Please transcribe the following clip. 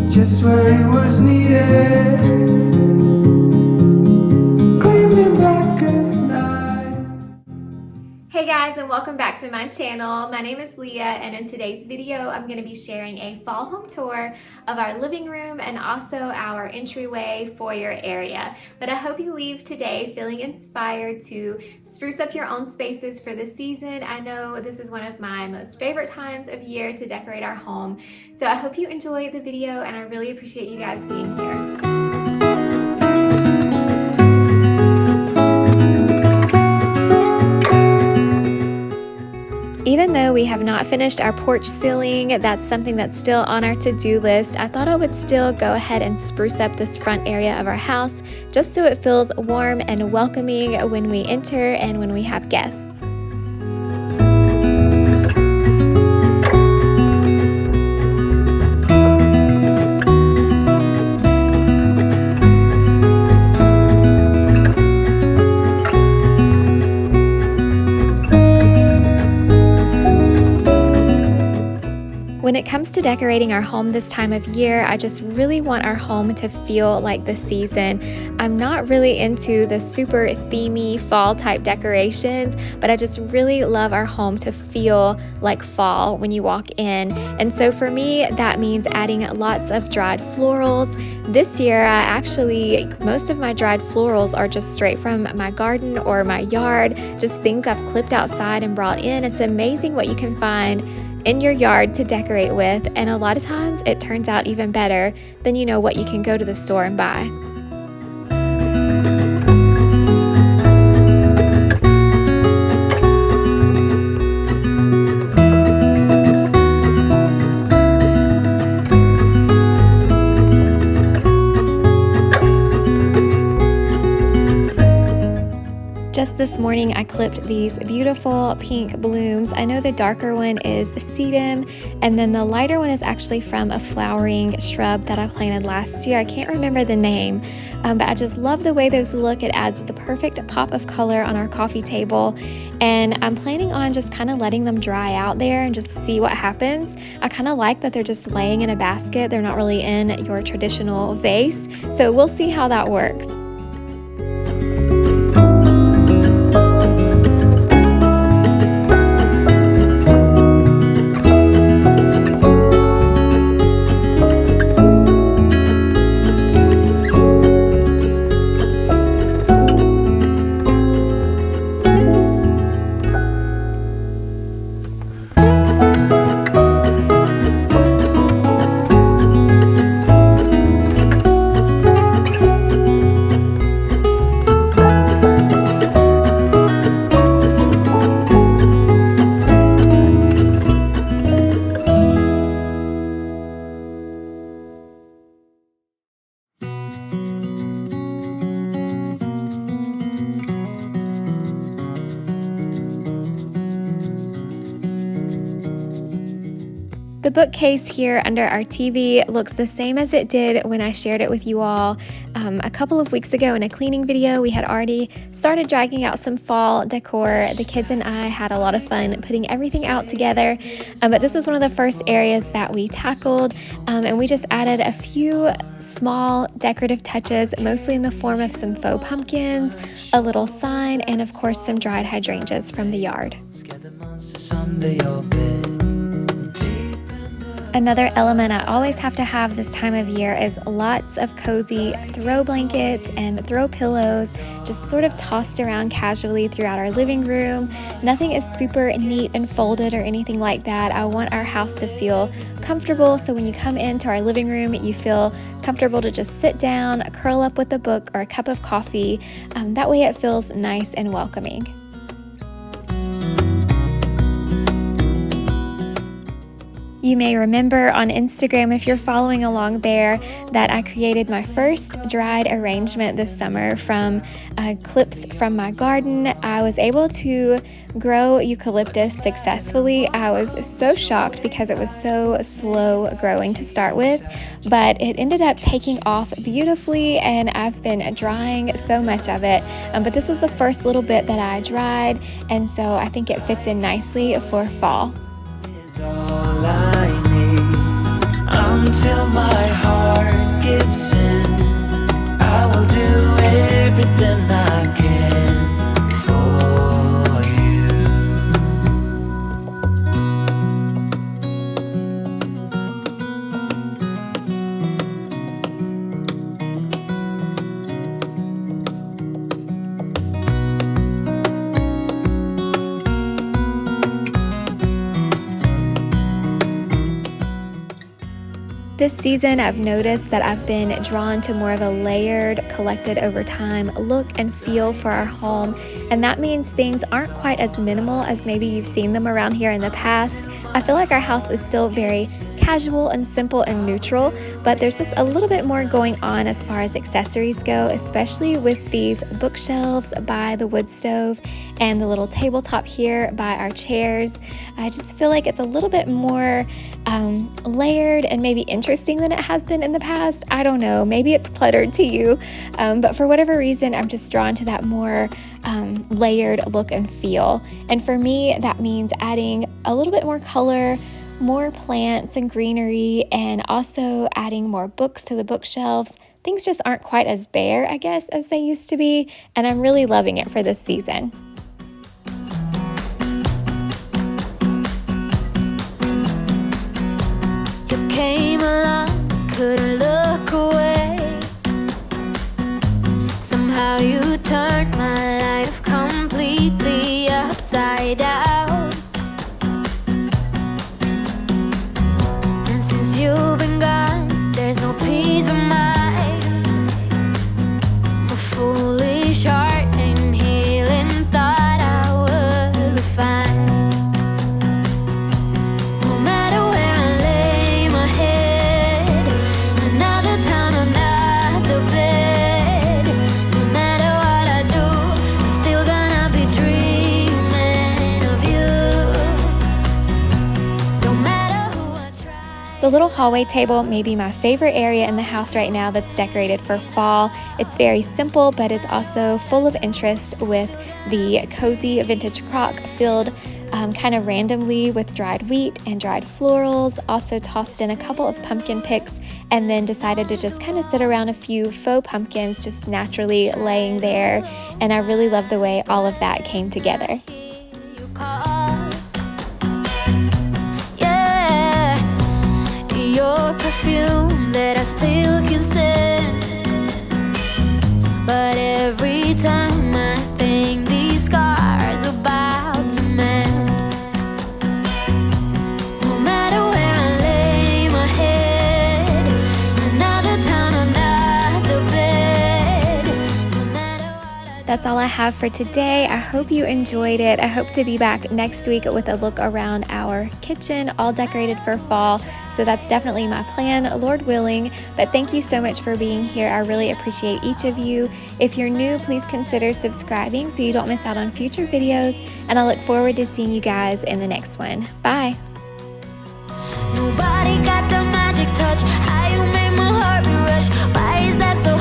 Just where it was needed, gleaming black as night. Hey guys, and welcome back to my channel. My name is Leah, and in today's video I'm going to be sharing a fall home tour of our living room and also our entryway foyer area. But I hope you leave today feeling inspired to spruce up your own spaces for the season. I know this is one of my most favorite times of year to decorate our home. So I hope you enjoy the video, and I really appreciate you guys being here. Even though we have not finished our porch ceiling, that's something that's still on our to-do list. I thought I would still go ahead and spruce up this front area of our house just so it feels warm and welcoming when we enter and when we have guests. When it comes to decorating our home this time of year, I just really want our home to feel like the season. I'm not really into the super themey fall type decorations, but I just really love our home to feel like fall when you walk in. And so for me, that means adding lots of dried florals. This year, most of my dried florals are just straight from my garden or my yard, just things I've clipped outside and brought in. It's amazing what you can find in your yard to decorate with, and a lot of times it turns out even better than what you can go to the store and buy. Just this morning, I clipped these beautiful pink blooms. I know the darker one is sedum, and then the lighter one is actually from a flowering shrub that I planted last year. I can't remember the name, but I just love the way those look. It adds the perfect pop of color on our coffee table, and I'm planning on just kind of letting them dry out there and just see what happens. I kind of like that they're just laying in a basket. They're not really in your traditional vase, so we'll see how that works. The bookcase here under our TV looks the same as it did when I shared it with you all a couple of weeks ago in a cleaning video. We had already started dragging out some fall decor. The kids and I had a lot of fun putting everything out together, but this was one of the first areas that we tackled, and we just added a few small decorative touches, mostly in the form of some faux pumpkins, a little sign, and of course some dried hydrangeas from the yard. Another element I always have to have this time of year is lots of cozy throw blankets and throw pillows, just sort of tossed around casually throughout our living room. Nothing is super neat and folded or anything like that. I want our house to feel comfortable, so when you come into our living room, you feel comfortable to just sit down, curl up with a book or a cup of coffee. That way it feels nice and welcoming. You may remember on Instagram, if you're following along there, that I created my first dried arrangement this summer from clips from my garden. I was able to grow eucalyptus successfully. I was so shocked because it was so slow growing to start with, but it ended up taking off beautifully, and I've been drying so much of it. But this was the first little bit that I dried, and so I think it fits in nicely for fall. Is all I need until my heart gives in. I will do everything I can for you. This season, I've noticed that I've been drawn to more of a layered, collected over time look and feel for our home, and that means things aren't quite as minimal as maybe you've seen them around here in the past. I feel like our house is still very casual and simple and neutral, but there's just a little bit more going on as far as accessories go, especially with these bookshelves by the wood stove and the little tabletop here by our chairs. I just feel like it's a little bit more layered and maybe interesting than it has been in the past. I don't know, maybe it's cluttered to you, but for whatever reason, I'm just drawn to that more layered look and feel. And for me, that means adding a little bit more color, more plants and greenery, and also adding more books to the bookshelves. Things just aren't quite as bare, I guess, as they used to be, and I'm really loving it for this season. You came along, couldn't look away. Somehow you turned my life completely upside down. And since you've been gone, there's no peace of mind. My foolish heart and healing thought I would be fine. No matter where I lay my head, another town, another bed. No matter what I do, I'm still gonna be dreaming of you. No matter who I try. The little hallway table may be my favorite area in the house right now that's decorated for fall. It's very simple, but it's also full of interest with the cozy vintage crock filled kind of randomly with dried wheat and dried florals. Also tossed in a couple of pumpkin picks, and then decided to just kind of sit around a few faux pumpkins just naturally laying there. And I really love the way all of that came together. You call, yeah, your perfume that I still can stand. But every time I think these scars are about to mend. No matter where I lay my head, another town, another bed. No matter what I do. That's all I have for today. I hope you enjoyed it. I hope to be back next week with a look around our kitchen, all decorated for fall. So that's definitely my plan, Lord willing. But thank you so much for being here. I really appreciate each of you. If you're new, please consider subscribing so you don't miss out on future videos. And I look forward to seeing you guys in the next one. Bye. Nobody got the magic touch. How you make my heart rush. Why is that so